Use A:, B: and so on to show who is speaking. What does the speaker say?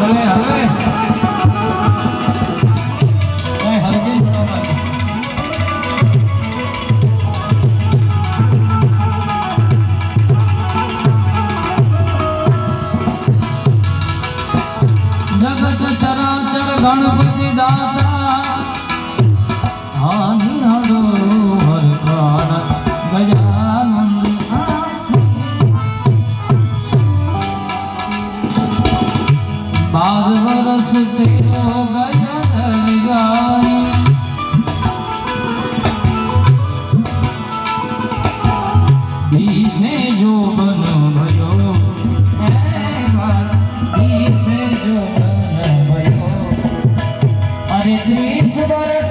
A: હળવે હળવે હળવી જગત ચરાચર ગણપતિ દાતા હાનિ હરો હર પ્રાણ ગજાનંદ 12 વર્ષ તેરો ગજન ગાઈ દીસે જો બન ભયો દીસે જો બન ભયો અરે 30 વર્ષ